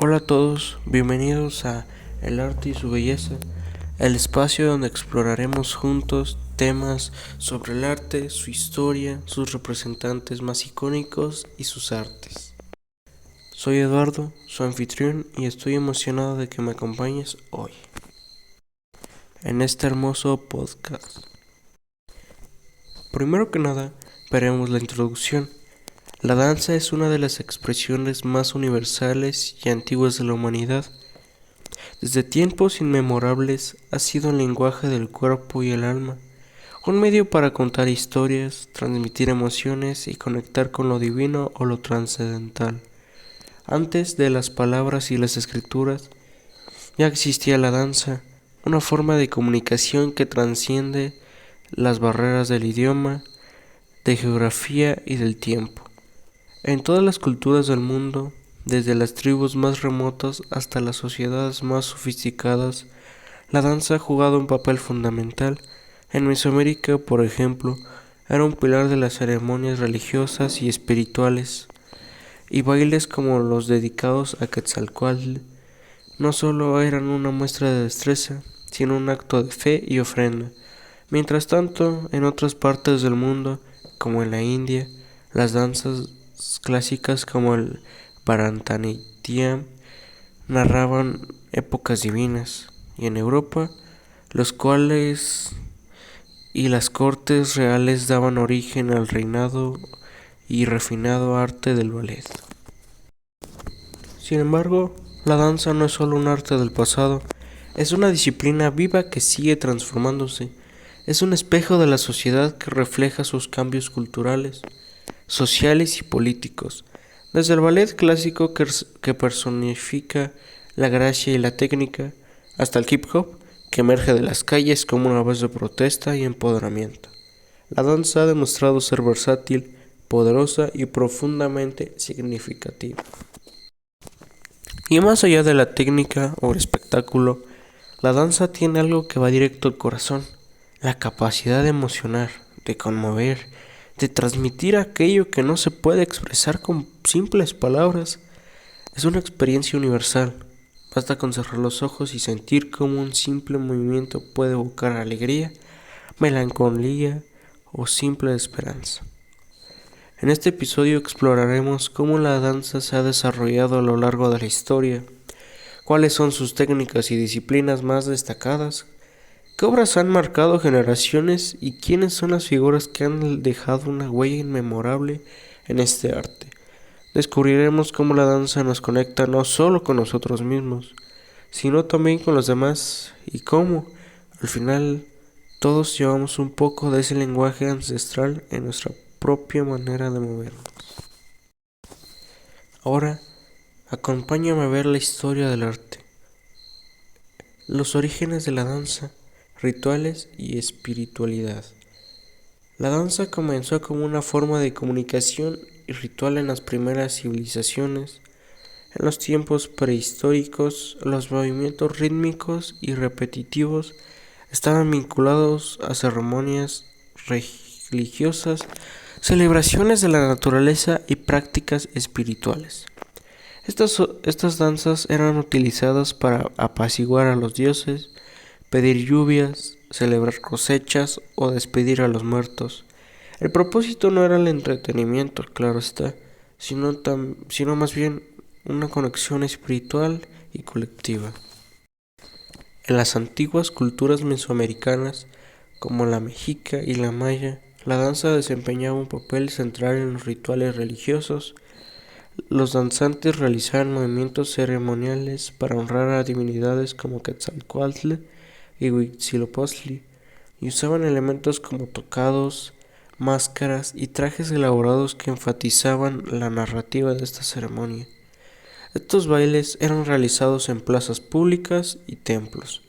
Hola a todos, bienvenidos a El arte y su belleza, el espacio donde exploraremos juntos temas sobre el arte, su historia, sus representantes más icónicos y sus artes. Soy Eduardo, su anfitrión, y estoy emocionado de que me acompañes hoy en este hermoso podcast. Primero que nada, veremos la introducción. La danza es una de las expresiones más universales y antiguas de la humanidad. Desde tiempos inmemorables ha sido el lenguaje del cuerpo y el alma, un medio para contar historias, transmitir emociones y conectar con lo divino o lo trascendental. Antes de las palabras y las escrituras, ya existía la danza, una forma de comunicación que trasciende las barreras del idioma, de geografía y del tiempo. En todas las culturas del mundo, desde las tribus más remotas hasta las sociedades más sofisticadas, la danza ha jugado un papel fundamental. En Mesoamérica, por ejemplo, era un pilar de las ceremonias religiosas y espirituales, y bailes como los dedicados a Quetzalcóatl no solo eran una muestra de destreza, sino un acto de fe y ofrenda. Mientras tanto, en otras partes del mundo, como en la India, las danzas clásicas como el Bharatanatyam narraban épocas divinas, y en Europa, los cuales y las cortes reales daban origen al reinado y refinado arte del ballet. Sin embargo, la danza no es solo un arte del pasado, es una disciplina viva que sigue transformándose. Es un espejo de la sociedad que refleja sus cambios culturales, sociales y políticos. Desde el ballet clásico que personifica la gracia y la técnica, hasta el hip hop que emerge de las calles como una voz de protesta y empoderamiento. La danza ha demostrado ser versátil, poderosa y profundamente significativa. Y más allá de la técnica o el espectáculo, la danza tiene algo que va directo al corazón, la capacidad de emocionar, de conmover, de transmitir aquello que no se puede expresar con simples palabras. Es una experiencia universal. Basta con cerrar los ojos y sentir cómo un simple movimiento puede evocar alegría, melancolía o simple esperanza. En este episodio exploraremos cómo la danza se ha desarrollado a lo largo de la historia, cuáles son sus técnicas y disciplinas más destacadas, qué obras han marcado generaciones y quiénes son las figuras que han dejado una huella inmemorable en este arte. Descubriremos cómo la danza nos conecta no solo con nosotros mismos, sino también con los demás y cómo, al final, todos llevamos un poco de ese lenguaje ancestral en nuestra propia manera de movernos. Ahora, acompáñame a ver la historia del arte, los orígenes de la danza, rituales y espiritualidad. La danza comenzó como una forma de comunicación y ritual en las primeras civilizaciones. En los tiempos prehistóricos, los movimientos rítmicos y repetitivos estaban vinculados a ceremonias religiosas, celebraciones de la naturaleza y prácticas espirituales. Estas danzas eran utilizadas para apaciguar a los dioses, pedir lluvias, celebrar cosechas o despedir a los muertos. El propósito no era el entretenimiento, claro está, sino más bien una conexión espiritual y colectiva. En las antiguas culturas mesoamericanas, como la mexica y la maya, la danza desempeñaba un papel central en los rituales religiosos. Los danzantes realizaban movimientos ceremoniales para honrar a divinidades como Quetzalcóatl y Huitzilopochtli, y usaban elementos como tocados, máscaras y trajes elaborados que enfatizaban la narrativa de esta ceremonia. Estos bailes eran realizados en plazas públicas y templos,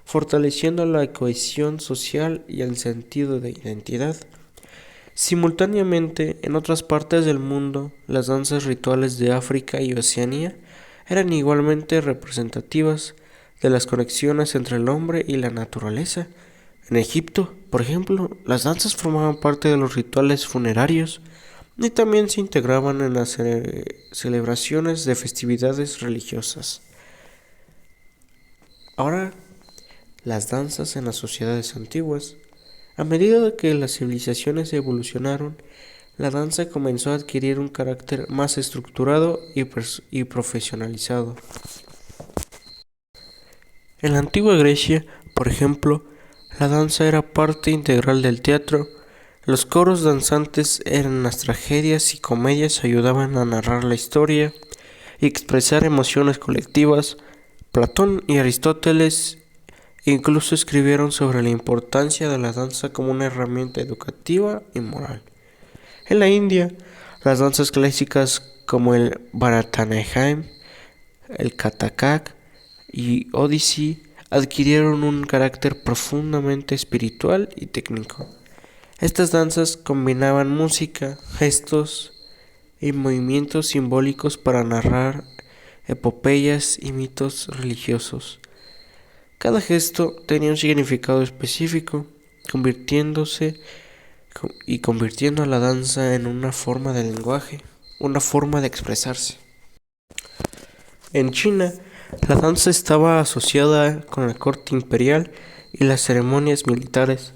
fortaleciendo la cohesión social y el sentido de identidad. Simultáneamente, en otras partes del mundo, las danzas rituales de África y Oceanía eran igualmente representativas de las conexiones entre el hombre y la naturaleza. En Egipto, por ejemplo, las danzas formaban parte de los rituales funerarios, y también se integraban en las celebraciones de festividades religiosas. Ahora, las danzas en las sociedades antiguas. A medida que las civilizaciones evolucionaron, la danza comenzó a adquirir un carácter más estructurado y profesionalizado. En la antigua Grecia, por ejemplo, la danza era parte integral del teatro. Los coros danzantes en las tragedias y comedias ayudaban a narrar la historia y expresar emociones colectivas. Platón y Aristóteles incluso escribieron sobre la importancia de la danza como una herramienta educativa y moral. En la India, las danzas clásicas como el Bharatanatyam, el Kathak y Odissi adquirieron un carácter profundamente espiritual y técnico. Estas danzas combinaban música, gestos y movimientos simbólicos para narrar epopeyas y mitos religiosos. Cada gesto tenía un significado específico, convirtiendo a la danza en una forma de lenguaje, una forma de expresarse. En China, la danza estaba asociada con la corte imperial y las ceremonias militares.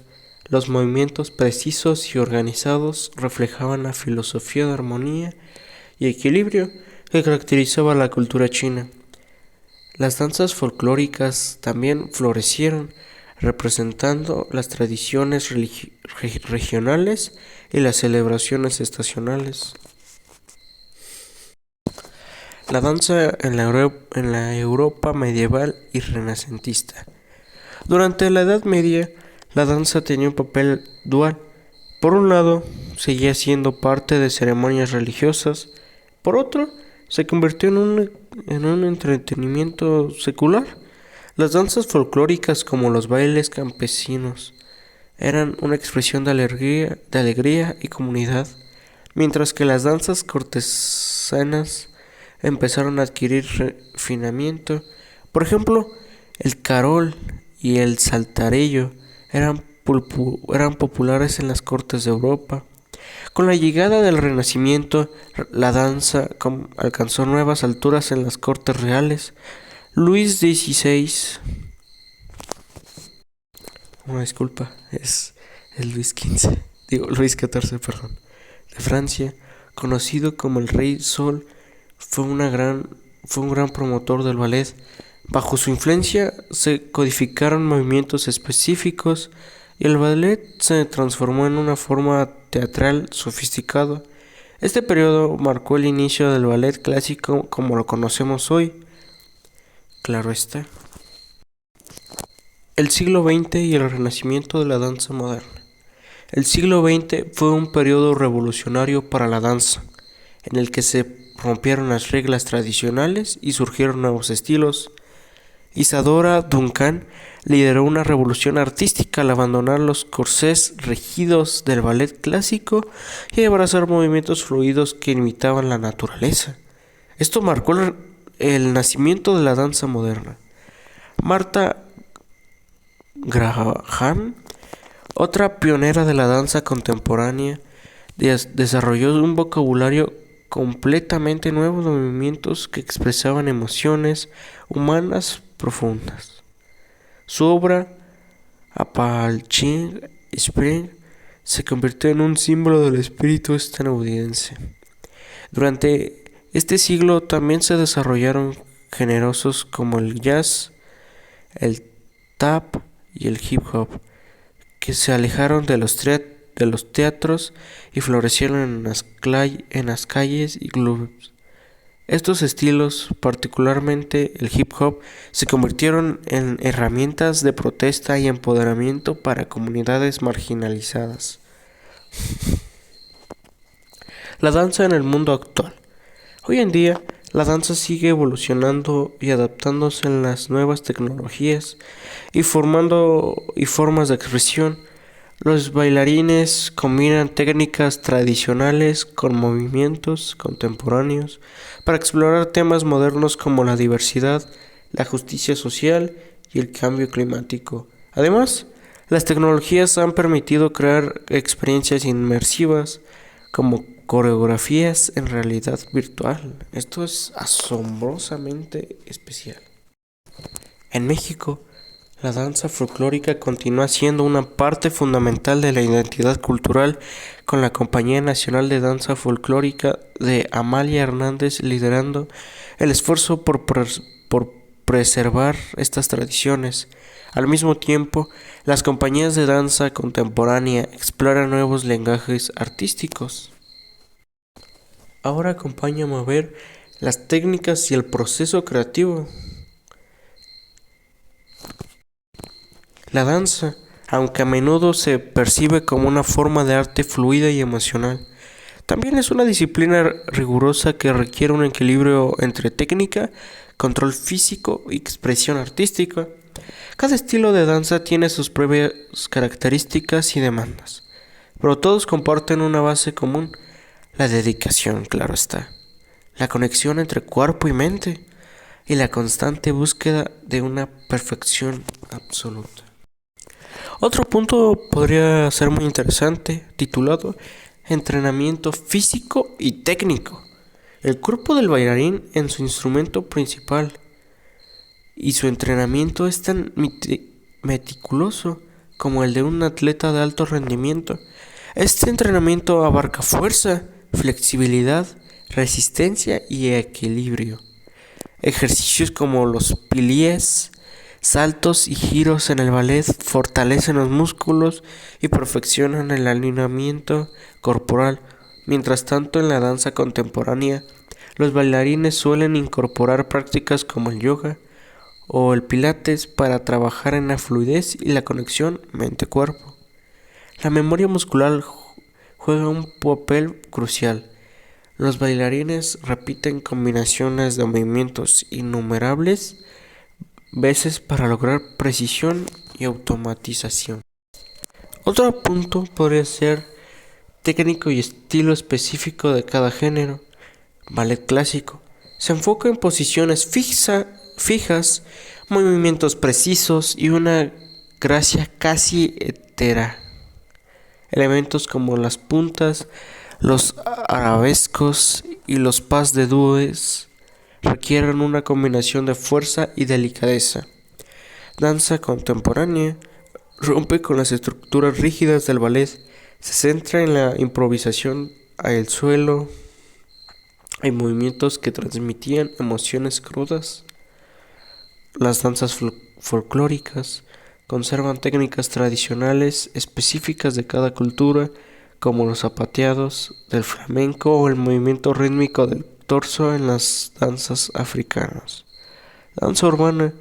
Los movimientos precisos y organizados reflejaban la filosofía de armonía y equilibrio que caracterizaba la cultura china. Las danzas folclóricas también florecieron, representando las tradiciones regionales y las celebraciones estacionales. La danza en la Europa medieval y renacentista. Durante la Edad Media, la danza tenía un papel dual. Por un lado, seguía siendo parte de ceremonias religiosas. Por otro, se convirtió en un entretenimiento secular. Las danzas folclóricas, como los bailes campesinos, eran una expresión de alegría y comunidad, mientras que las danzas cortesanas empezaron a adquirir refinamiento. Por ejemplo, el carol y el saltarello eran populares en las cortes de Europa. Con la llegada del Renacimiento, la danza alcanzó nuevas alturas en las cortes reales. Luis XVI, una disculpa, es Luis XIV, perdón, de Francia, conocido como el Rey Sol, fue un gran promotor del ballet. Bajo su influencia se codificaron movimientos específicos y el ballet se transformó en una forma teatral sofisticada. Este periodo marcó el inicio del ballet clásico como lo conocemos hoy. Claro está. El siglo XX y el renacimiento de la danza moderna. El siglo XX fue un periodo revolucionario para la danza, en el que se rompieron las reglas tradicionales y surgieron nuevos estilos. Isadora Duncan lideró una revolución artística al abandonar los corsés rígidos del ballet clásico y abrazar movimientos fluidos que imitaban la naturaleza. Esto marcó el nacimiento de la danza moderna. Martha Graham, otra pionera de la danza contemporánea, desarrolló un vocabulario completamente nuevo de movimientos que expresaban emociones humanas profundas. Su obra, Apalching Spring, se convirtió en un símbolo del espíritu estadounidense. Durante este siglo también se desarrollaron géneros como el jazz, el tap y el hip hop, que se alejaron de los teatros y florecieron en las calles y clubes. Estos estilos, particularmente el hip hop, se convirtieron en herramientas de protesta y empoderamiento para comunidades marginalizadas. La danza en el mundo actual. Hoy en día, la danza sigue evolucionando y adaptándose en las nuevas tecnologías y formas de expresión. Los bailarines combinan técnicas tradicionales con movimientos contemporáneos para explorar temas modernos como la diversidad, la justicia social y el cambio climático. Además, las tecnologías han permitido crear experiencias inmersivas como coreografías en realidad virtual. Esto es asombrosamente especial. En México, la danza folclórica continúa siendo una parte fundamental de la identidad cultural, con la Compañía Nacional de Danza Folclórica de Amalia Hernández liderando el esfuerzo por preservar estas tradiciones. Al mismo tiempo, las compañías de danza contemporánea exploran nuevos lenguajes artísticos. Ahora acompáñame a ver las técnicas y el proceso creativo. La danza, aunque a menudo se percibe como una forma de arte fluida y emocional, también es una disciplina rigurosa que requiere un equilibrio entre técnica, control físico y expresión artística. Cada estilo de danza tiene sus propias características y demandas, pero todos comparten una base común: la dedicación, claro está, la conexión entre cuerpo y mente, y la constante búsqueda de una perfección absoluta. Otro punto podría ser muy interesante, titulado Entrenamiento físico y técnico. El cuerpo del bailarín en su instrumento principal y su entrenamiento es tan meticuloso como el de un atleta de alto rendimiento. Este entrenamiento abarca fuerza, flexibilidad, resistencia y equilibrio. Ejercicios como los pilies, saltos y giros en el ballet fortalecen los músculos y perfeccionan el alineamiento corporal. Mientras tanto, en la danza contemporánea, los bailarines suelen incorporar prácticas como el yoga o el pilates para trabajar en la fluidez y la conexión mente-cuerpo. La memoria muscular juega un papel crucial. Los bailarines repiten combinaciones de movimientos innumerables veces para lograr precisión y automatización. Otro punto podría ser técnico y estilo específico de cada género. Ballet clásico se enfoca en posiciones fijas, movimientos precisos y una gracia casi etera. Elementos como las puntas, los arabescos y los pas de deux requieren una combinación de fuerza y delicadeza. Danza contemporánea rompe con las estructuras rígidas del ballet, se centra en la improvisación al suelo. Hay movimientos que transmitían emociones crudas. Las danzas folclóricas conservan técnicas tradicionales específicas de cada cultura, como los zapateados del flamenco o el movimiento rítmico del torso en las danzas africanas. La danza urbana,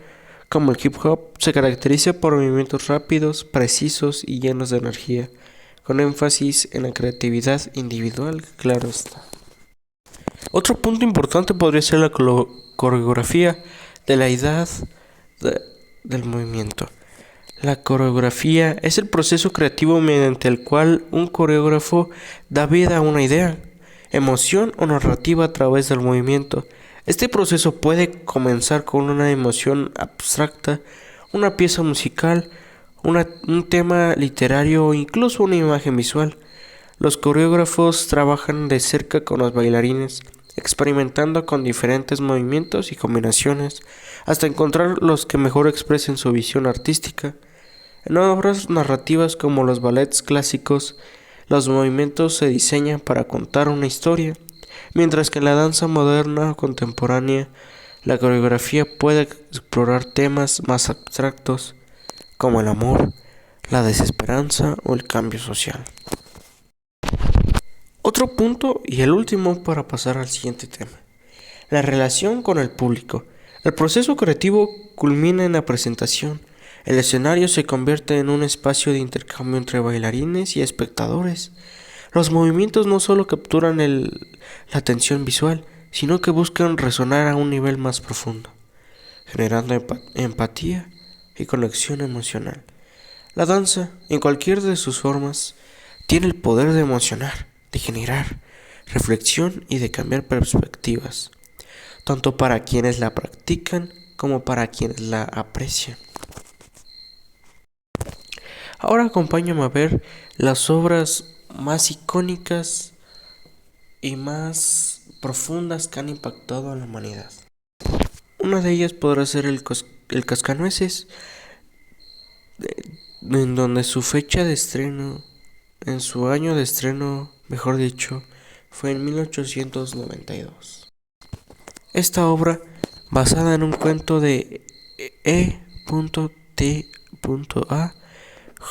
como el hip hop, se caracteriza por movimientos rápidos, precisos y llenos de energía, con énfasis en la creatividad individual, claro está. Otro punto importante podría ser la coreografía de la edad del movimiento. La coreografía es el proceso creativo mediante el cual un coreógrafo da vida a una idea, emoción o narrativa a través del movimiento. Este proceso puede comenzar con una emoción abstracta, una pieza musical, un tema literario o incluso una imagen visual. Los coreógrafos trabajan de cerca con los bailarines, experimentando con diferentes movimientos y combinaciones, hasta encontrar los que mejor expresen su visión artística. En obras narrativas como los ballets clásicos, los movimientos se diseñan para contar una historia, mientras que en la danza moderna o contemporánea, la coreografía puede explorar temas más abstractos, como el amor, la desesperanza o el cambio social. Otro punto y el último para pasar al siguiente tema: la relación con el público. El proceso creativo culmina en la presentación. El escenario se convierte en un espacio de intercambio entre bailarines y espectadores. Los movimientos no solo capturan la atención visual, sino que buscan resonar a un nivel más profundo, generando empatía y conexión emocional. La danza, en cualquiera de sus formas, tiene el poder de emocionar, de generar reflexión y de cambiar perspectivas, tanto para quienes la practican como para quienes la aprecian. Ahora acompáñame a ver las obras más icónicas y más profundas que han impactado a la humanidad. Una de ellas podrá ser el Cascanueces, en donde su fecha de estreno, en su año de estreno, mejor dicho, fue en 1892. Esta obra, basada en un cuento de E.T.A.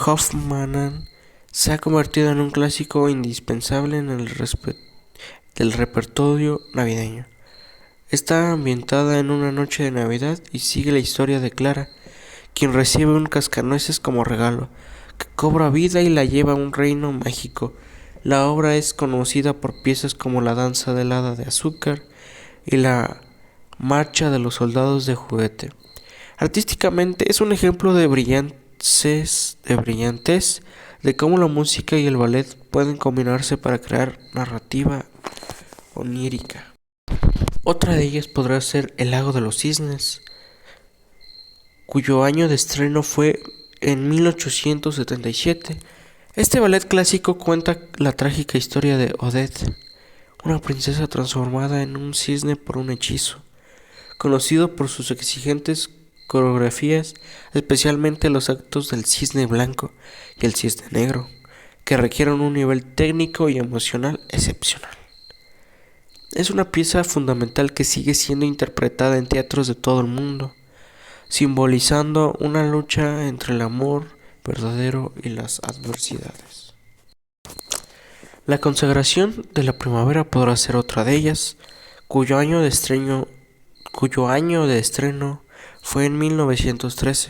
Hoffmann, se ha convertido en un clásico indispensable en el del repertorio navideño. Está ambientada en una noche de Navidad y sigue la historia de Clara, quien recibe un cascanueces como regalo, que cobra vida y la lleva a un reino mágico. La obra es conocida por piezas como la danza del hada de azúcar y la marcha de los soldados de juguete. Artísticamente es un ejemplo de brillantez de cómo la música y el ballet pueden combinarse para crear narrativa onírica. Otra de ellas podrá ser El lago de los cisnes, cuyo año de estreno fue en 1877. Este ballet clásico cuenta la trágica historia de Odette, una princesa transformada en un cisne por un hechizo, conocido por sus exigentes coreografías, especialmente los actos del cisne blanco y el cisne negro, que requieren un nivel técnico y emocional excepcional. Es una pieza fundamental que sigue siendo interpretada en teatros de todo el mundo, simbolizando una lucha entre el amor verdadero y las adversidades. La consagración de la primavera podrá ser otra de ellas, cuyo año de estreno fue en 1913.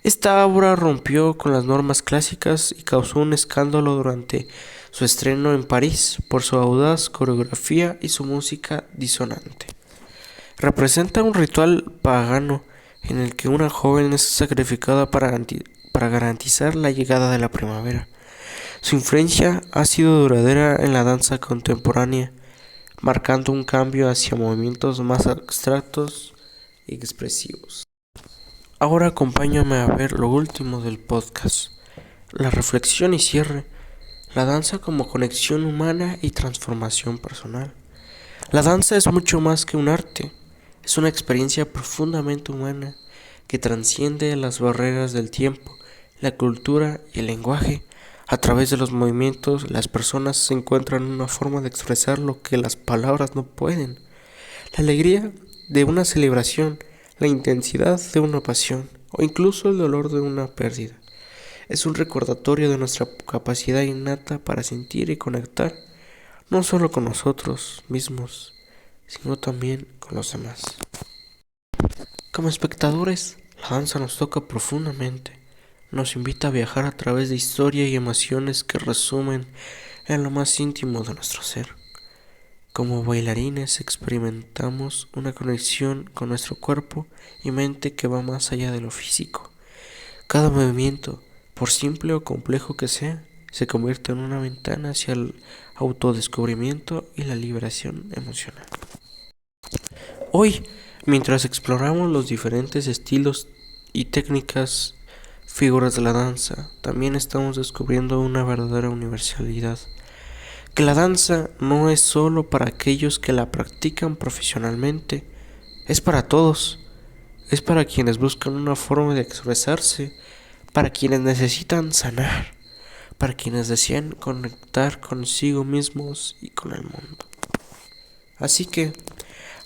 Esta obra rompió con las normas clásicas y causó un escándalo durante su estreno en París por su audaz coreografía y su música disonante. Representa un ritual pagano en el que una joven es sacrificada para garantizar la llegada de la primavera. Su influencia ha sido duradera en la danza contemporánea, marcando un cambio hacia movimientos más abstractos y expresivos. Ahora acompáñame a ver lo último del podcast, la reflexión y cierre, la danza como conexión humana y transformación personal. La danza es mucho más que un arte, es una experiencia profundamente humana que trasciende las barreras del tiempo, la cultura y el lenguaje. A través de los movimientos, las personas se encuentran una forma de expresar lo que las palabras no pueden. La alegría de una celebración, la intensidad de una pasión o incluso el dolor de una pérdida. Es un recordatorio de nuestra capacidad innata para sentir y conectar, no solo con nosotros mismos, sino también con los demás. Como espectadores, la danza nos toca profundamente. Nos invita a viajar a través de historia y emociones que resumen en lo más íntimo de nuestro ser. Como bailarines experimentamos una conexión con nuestro cuerpo y mente que va más allá de lo físico. Cada movimiento, por simple o complejo que sea, se convierte en una ventana hacia el autodescubrimiento y la liberación emocional. Hoy, mientras exploramos los diferentes estilos y técnicas, figuras de la danza, también estamos descubriendo una verdadera universalidad. Que la danza no es solo para aquellos que la practican profesionalmente, es para todos. Es para quienes buscan una forma de expresarse, para quienes necesitan sanar, para quienes desean conectar consigo mismos y con el mundo. Así que,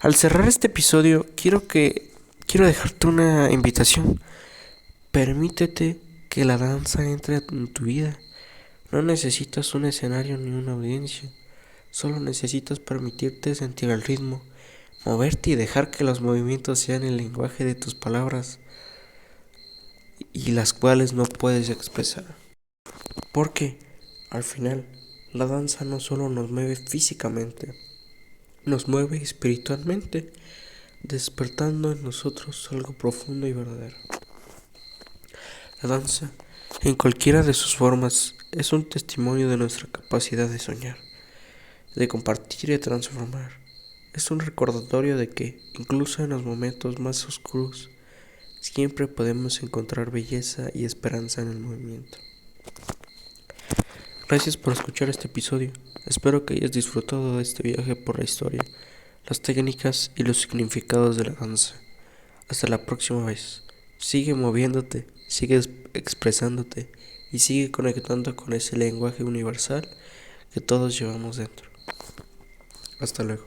al cerrar este episodio, quiero dejarte una invitación. Permítete que la danza entre en tu vida. No necesitas un escenario ni una audiencia. Solo necesitas permitirte sentir el ritmo, moverte y dejar que los movimientos sean el lenguaje de tus palabras y las cuales no puedes expresar. Porque, al final, la danza no solo nos mueve físicamente, nos mueve espiritualmente, despertando en nosotros algo profundo y verdadero. La danza, en cualquiera de sus formas, es un testimonio de nuestra capacidad de soñar, de compartir y de transformar. Es un recordatorio de que, incluso en los momentos más oscuros, siempre podemos encontrar belleza y esperanza en el movimiento. Gracias por escuchar este episodio. Espero que hayas disfrutado de este viaje por la historia, las técnicas y los significados de la danza. Hasta la próxima vez. Sigue moviéndote, sigue expresándote y sigue conectando con ese lenguaje universal que todos llevamos dentro. Hasta luego.